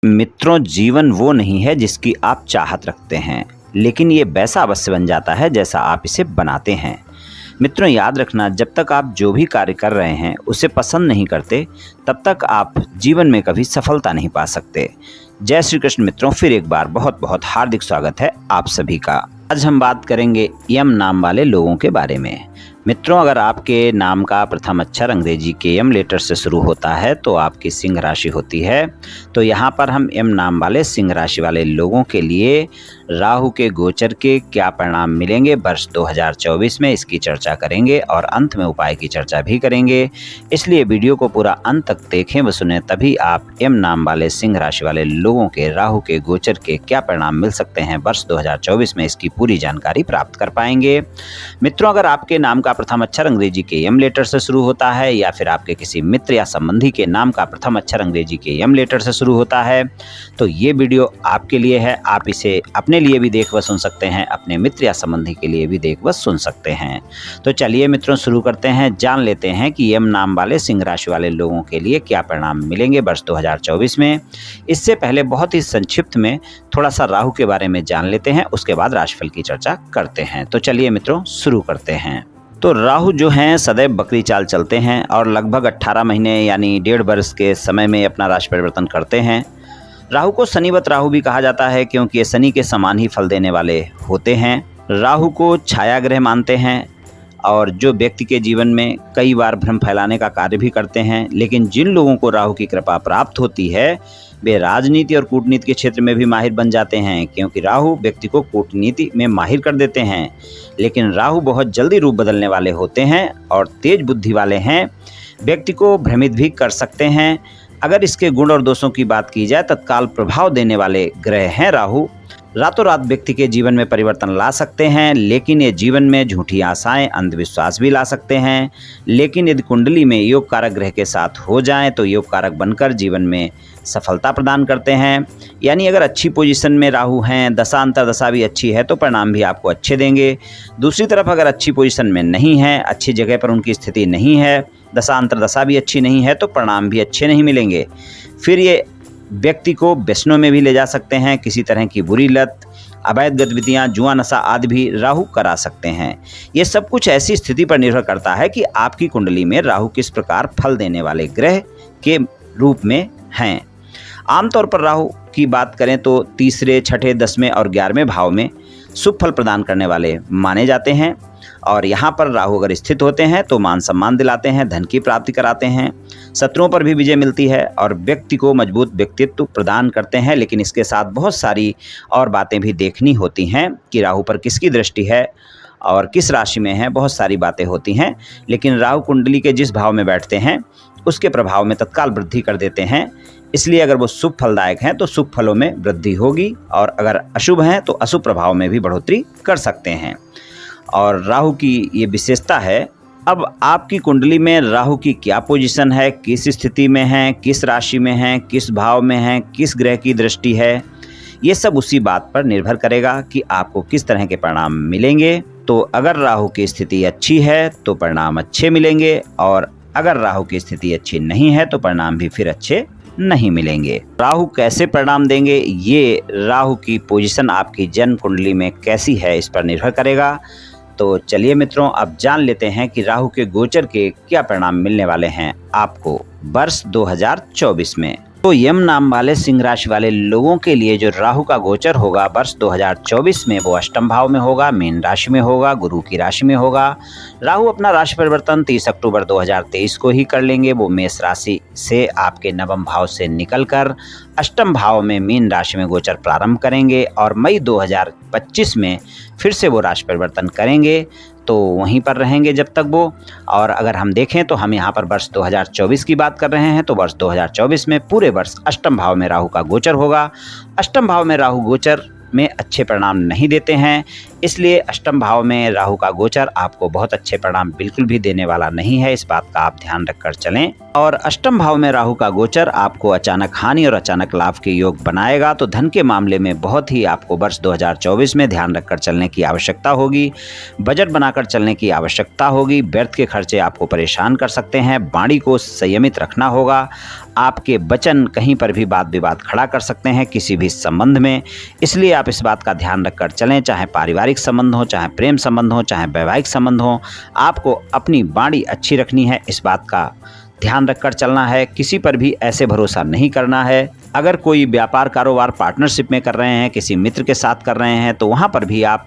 मित्रों, जीवन वो नहीं है जिसकी आप चाहत रखते हैं, लेकिन ये वैसा अवश्य बन जाता है जैसा आप इसे बनाते हैं। मित्रों, याद रखना, जब तक आप जो भी कार्य कर रहे हैं उसे पसंद नहीं करते, तब तक आप जीवन में कभी सफलता नहीं पा सकते। जय श्री कृष्ण मित्रों, फिर एक बार बहुत बहुत हार्दिक स्वागत है आप सभी का। आज हम बात करेंगे यम नाम वाले लोगों के बारे में। मित्रों, अगर आपके नाम का प्रथम अक्षर अंग्रेजी के यम लेटर से शुरू होता है तो आपकी सिंह राशि होती है। तो यहाँ पर हम यम नाम वाले सिंह राशि वाले लोगों के लिए राहु के गोचर के क्या परिणाम मिलेंगे वर्ष 2024 में, इसकी चर्चा करेंगे और अंत में उपाय की चर्चा भी करेंगे। इसलिए वीडियो को पूरा अंत तक देखें व सुने, तभी आप यम नाम वाले सिंह राशि वाले लोगों के राहु के गोचर के क्या परिणाम मिल सकते हैं वर्ष 2024 में, इसकी पूरी जानकारी प्राप्त कर पाएंगे। मित्रों, अगर आपके नाम का प्रथम अक्षर अंग्रेजी के यम लेटर से शुरू होता है या फिर आपके किसी मित्र या संबंधी के नाम का प्रथम अक्षर अंग्रेजी के यम लेटर से शुरू होता है तो ये वीडियो आपके लिए है। आप इसे अपने लिए भी देख व सुन सकते हैं, अपने मित्र या संबंधी के लिए भी देख व सुन सकते हैं। तो चलिए मित्रों, शुरू करते हैं, जान लेते हैं कि यम नाम वाले सिंह राशि वाले लोगों के लिए क्या परिणाम मिलेंगे वर्ष 2024 में। इससे पहले बहुत ही संक्षिप्त में थोड़ा सा राहु के बारे में जान लेते हैं, उसके बाद राशिफल की चर्चा करते हैं। तो चलिए मित्रों, शुरू करते हैं। तो राहु जो हैं सदैव बकरी चाल चलते हैं और लगभग 18 महीने यानी 1.5 वर्ष के समय में अपना राशि परिवर्तन करते हैं। राहु को शनिवत राहु भी कहा जाता है क्योंकि ये शनि के समान ही फल देने वाले होते हैं। राहु को छाया ग्रह मानते हैं और जो व्यक्ति के जीवन में कई बार भ्रम फैलाने का कार्य भी करते हैं। लेकिन जिन लोगों को राहु की कृपा प्राप्त होती है वे राजनीति और कूटनीति के क्षेत्र में भी माहिर बन जाते हैं, क्योंकि राहु व्यक्ति को कूटनीति में माहिर कर देते हैं। लेकिन राहु बहुत जल्दी रूप बदलने वाले होते हैं और तेज बुद्धि वाले हैं, व्यक्ति को भ्रमित भी कर सकते हैं। अगर इसके गुण और दोषों की बात की जाए, तत्काल प्रभाव देने वाले ग्रह हैं राहु। रातों रात व्यक्ति के जीवन में परिवर्तन ला सकते हैं, लेकिन ये जीवन में झूठी आशाएं, अंधविश्वास भी ला सकते हैं। लेकिन यदि कुंडली में योग कारक ग्रह के साथ हो जाएं तो योग कारक बनकर जीवन में सफलता प्रदान करते हैं। यानी अगर अच्छी पोजीशन में राहु हैं, दशा अंतर्दशा भी अच्छी है तो परिणाम भी आपको अच्छे देंगे। दूसरी तरफ अगर अच्छी पोजीशन में नहीं है, अच्छी जगह पर उनकी स्थिति नहीं है, दशा अंतर्दशा भी अच्छी नहीं है तो परिणाम भी अच्छे नहीं मिलेंगे। फिर ये व्यक्ति को व्यसनों में भी ले जा सकते हैं, किसी तरह की बुरी लत, अवैध गतिविधियां, जुआ नशा आदि भी राहु करा सकते हैं। ये सब कुछ ऐसी स्थिति पर निर्भर करता है कि आपकी कुंडली में राहु किस प्रकार फल देने वाले ग्रह के रूप में हैं। आमतौर पर राहु की बात करें तो तीसरे, छठे, 10वें और 11वें भाव में शुभ फल प्रदान करने वाले माने जाते हैं। और यहाँ पर राहु अगर स्थित होते हैं तो मान सम्मान दिलाते हैं, धन की प्राप्ति कराते हैं, शत्रुओं पर भी विजय मिलती है और व्यक्ति को मजबूत व्यक्तित्व प्रदान करते हैं। लेकिन इसके साथ बहुत सारी और बातें भी देखनी होती हैं कि राहु पर किसकी दृष्टि है और किस राशि में है, बहुत सारी बातें होती हैं। लेकिन राहु कुंडली के जिस भाव में बैठते हैं उसके प्रभाव में तत्काल वृद्धि कर देते हैं। इसलिए अगर वो शुभ फलदायक हैं तो शुभ फलों में वृद्धि होगी और अगर अशुभ हैं तो अशुभ प्रभाव में भी बढ़ोतरी कर सकते हैं। और राहु की ये विशेषता है। अब आपकी कुंडली में राहु की क्या पोजीशन है, किस स्थिति में है, किस राशि में है, किस भाव में है, किस ग्रह की दृष्टि है, ये सब उसी बात पर निर्भर करेगा कि आपको किस तरह के परिणाम मिलेंगे। तो अगर राहु की स्थिति अच्छी है तो परिणाम अच्छे मिलेंगे और अगर राहु की स्थिति अच्छी नहीं है तो परिणाम भी फिर अच्छे नहीं मिलेंगे। राहु कैसे परिणाम देंगे, ये राहु की पोजीशन आपकी जन्म कुंडली में कैसी है इस पर निर्भर करेगा। तो चलिए मित्रों, अब जान लेते हैं कि राहु के गोचर के क्या परिणाम मिलने वाले हैं आपको वर्ष 2024 में। तो यम नाम वाले सिंह राशि वाले लोगों के लिए जो राहु का गोचर होगा वर्ष 2024 में, वो अष्टम भाव में होगा, मीन राशि में होगा, गुरु की राशि में होगा। राहु अपना राशि परिवर्तन 30 अक्टूबर 2023 को ही कर लेंगे। वो मेष राशि से आपके नवम भाव से निकलकर अष्टम भाव में मीन राशि में गोचर प्रारंभ करेंगे और मई 2025 में फिर से वो राशि परिवर्तन करेंगे, तो वहीं पर रहेंगे जब तक वो। और अगर हम देखें तो हम यहाँ पर वर्ष 2024 की बात कर रहे हैं, तो वर्ष 2024 में पूरे वर्ष अष्टम भाव में राहु का गोचर होगा। अष्टम भाव में राहु गोचर में अच्छे परिणाम नहीं देते हैं, इसलिए अष्टम भाव में राहु का गोचर आपको बहुत अच्छे परिणाम बिल्कुल भी देने वाला नहीं है। इस बात का आप ध्यान रखकर चलें। और अष्टम भाव में राहु का गोचर आपको अचानक हानि और अचानक लाभ के योग बनाएगा। तो धन के मामले में बहुत ही आपको वर्ष 2024 में ध्यान रखकर चलने की आवश्यकता होगी, बजट बनाकर चलने की आवश्यकता होगी। व्यर्थ के खर्चे आपको परेशान कर सकते हैं, वाणी को संयमित रखना होगा। आपके वचन कहीं पर भी वाद विवाद खड़ा कर सकते हैं किसी भी संबंध में। इसलिए आप इस बात का ध्यान रखकर चलें, चाहे पारिवारिक संबंध हो, चाहे प्रेम संबंध हो, चाहे वैवाहिक संबंध हो, आपको अपनी वाणी अच्छी रखनी है, इस बात का ध्यान रखकर चलना है। किसी पर भी ऐसे भरोसा नहीं करना है। अगर कोई व्यापार कारोबार पार्टनरशिप में कर रहे हैं, किसी मित्र के साथ कर रहे हैं, तो वहाँ पर भी आप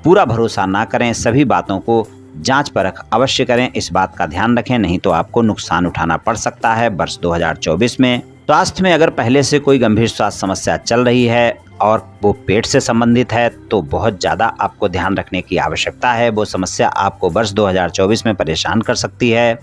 पूरा भरोसा ना करें। सभी बातों को जांच परख अवश्य करें, इस बात का ध्यान रखें, नहीं तो आपको नुकसान उठाना पड़ सकता है वर्ष 2024 में। स्वास्थ्य में अगर पहले से कोई गंभीर स्वास्थ्य समस्या चल रही है और वो पेट से संबंधित है तो बहुत ज़्यादा आपको ध्यान रखने की आवश्यकता है। वो समस्या आपको वर्ष 2024 में परेशान कर सकती है।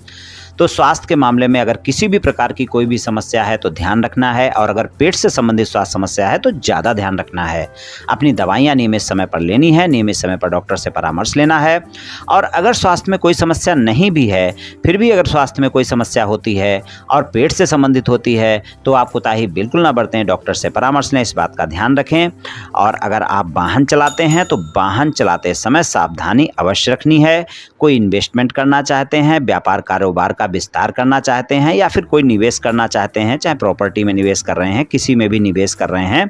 तो स्वास्थ्य के मामले में अगर किसी भी प्रकार की कोई भी समस्या है तो ध्यान रखना है, और अगर पेट से संबंधित स्वास्थ्य समस्या है तो ज़्यादा ध्यान रखना है। अपनी दवाइयाँ नियमित समय पर लेनी है, नियमित समय पर डॉक्टर से परामर्श लेना है। और अगर स्वास्थ्य में कोई समस्या नहीं भी है, फिर भी अगर स्वास्थ्य में कोई समस्या होती है और पेट से संबंधित होती है तो आप कोताही बिल्कुल ना बरतें, डॉक्टर से परामर्श लें, इस बात का ध्यान रखें। और अगर आप वाहन चलाते हैं तो वाहन चलाते समय सावधानी अवश्य रखनी है। कोई इन्वेस्टमेंट करना चाहते हैं, व्यापार कारोबार का विस्तार करना चाहते हैं, या फिर कोई निवेश करना चाहते हैं, चाहे प्रॉपर्टी में निवेश कर रहे हैं, किसी में भी निवेश कर रहे हैं,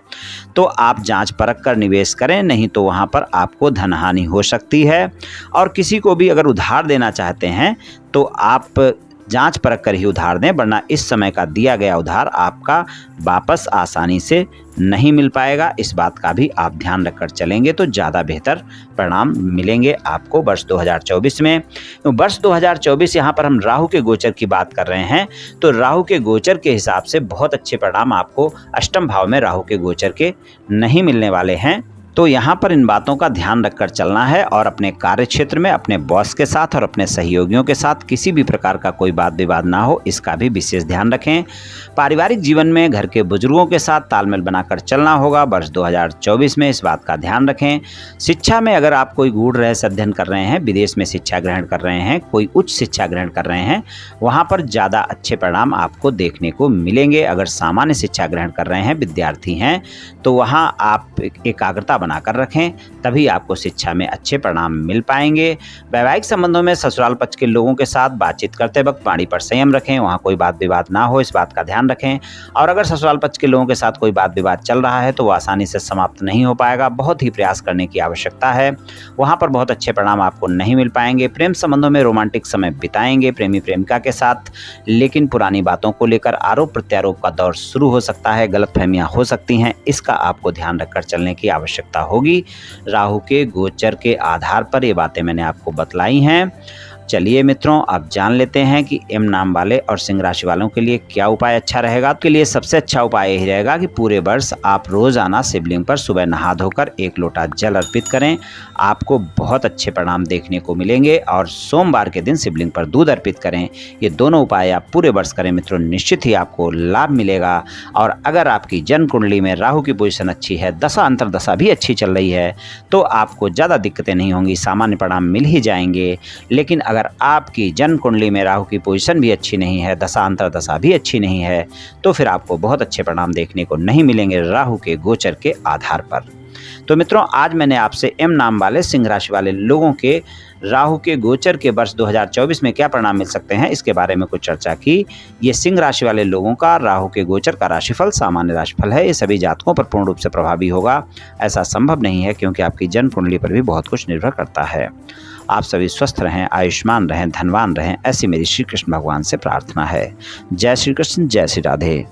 तो आप जांच परख कर निवेश करें, नहीं तो वहां पर आपको धन हानि हो सकती है। और किसी को भी अगर उधार देना चाहते हैं तो आप जांच परख कर ही उधार दें, वरना इस समय का दिया गया उधार आपका वापस आसानी से नहीं मिल पाएगा। इस बात का भी आप ध्यान रखकर चलेंगे तो ज़्यादा बेहतर परिणाम मिलेंगे आपको वर्ष 2024 में। वर्ष 2024 यहाँ पर हम राहु के गोचर की बात कर रहे हैं, तो राहु के गोचर के हिसाब से बहुत अच्छे परिणाम आपको अष्टम भाव में राहु के गोचर के नहीं मिलने वाले हैं। तो यहाँ पर इन बातों का ध्यान रखकर चलना है और अपने कार्य क्षेत्र में अपने बॉस के साथ और अपने सहयोगियों के साथ किसी भी प्रकार का कोई वाद विवाद ना हो, इसका भी विशेष ध्यान रखें। पारिवारिक जीवन में घर के बुजुर्गों के साथ तालमेल बनाकर चलना होगा वर्ष 2024 में, इस बात का ध्यान रखें। शिक्षा में अगर आप कोई गूढ़ रहस्य अध्ययन कर रहे हैं, विदेश में शिक्षा ग्रहण कर रहे हैं, कोई उच्च शिक्षा ग्रहण कर रहे हैं, वहाँ पर ज़्यादा अच्छे परिणाम आपको देखने को मिलेंगे। अगर सामान्य शिक्षा ग्रहण कर रहे हैं, विद्यार्थी हैं, तो वहाँ आप एकाग्रता बनाकर रखें, तभी आपको शिक्षा में अच्छे परिणाम मिल पाएंगे। वैवाहिक संबंधों में ससुराल पक्ष के लोगों के साथ बातचीत करते वक्त वाणी पर संयम रखें, वहाँ कोई वाद विवाद ना हो, इस बात का ध्यान रखें। और अगर ससुराल पक्ष के लोगों के साथ कोई वाद विवाद चल रहा है तो वो आसानी से समाप्त नहीं हो पाएगा, बहुत ही प्रयास करने की आवश्यकता है, वहाँ पर बहुत अच्छे परिणाम आपको नहीं मिल पाएंगे। प्रेम संबंधों में रोमांटिक समय बिताएंगे प्रेमी प्रेमिका के साथ, लेकिन पुरानी बातों को लेकर आरोप प्रत्यारोप का दौर शुरू हो सकता है, गलतफहमियां हो सकती हैं, इसका आपको ध्यान रखकर चलने की आवश्यकता होगी। राहु के गोचर के आधार पर ये बातें मैंने आपको बतलाई हैं। चलिए मित्रों, अब जान लेते हैं कि एम नाम वाले और सिंह राशि वालों के लिए क्या उपाय अच्छा रहेगा। आपके लिए सबसे अच्छा उपाय यही रहेगा कि पूरे वर्ष आप रोजाना शिवलिंग पर सुबह नहा धोकर 1 लोटा जल अर्पित करें, आपको बहुत अच्छे परिणाम देखने को मिलेंगे। और सोमवार के दिन शिवलिंग पर दूध अर्पित करें। ये दोनों उपाय आप पूरे वर्ष करें मित्रों, निश्चित ही आपको लाभ मिलेगा। और अगर आपकी जन्म कुंडली में राहु की पोजीशन अच्छी है, दशा अंतरदशा भी अच्छी चल रही है, तो आपको ज़्यादा दिक्कतें नहीं होंगी, सामान्य परिणाम मिल ही जाएंगे। लेकिन अगर आपकी जन्म कुंडली में राहु की पोजीशन भी अच्छी नहीं है, दशा अंतरदशा भी अच्छी नहीं है, तो फिर आपको बहुत अच्छे परिणाम देखने को नहीं मिलेंगे राहु के गोचर के आधार पर। तो मित्रों, आज मैंने आपसे एम नाम वाले सिंह राशि वाले लोगों के राहु के गोचर के वर्ष 2024 में क्या परिणाम मिल सकते हैं, इसके बारे में कुछ चर्चा की। ये सिंह राशि वाले लोगों का राहु के गोचर का राशिफल सामान्य राशिफल है, ये सभी जातकों पर पूर्ण रूप से प्रभावी होगा ऐसा संभव नहीं है, क्योंकि आपकी जन्म कुंडली पर भी बहुत कुछ निर्भर करता है। आप सभी स्वस्थ रहें, आयुष्मान रहें, धनवान रहें, ऐसी मेरी श्री कृष्ण भगवान से प्रार्थना है। जय श्री कृष्ण, जय श्री राधे।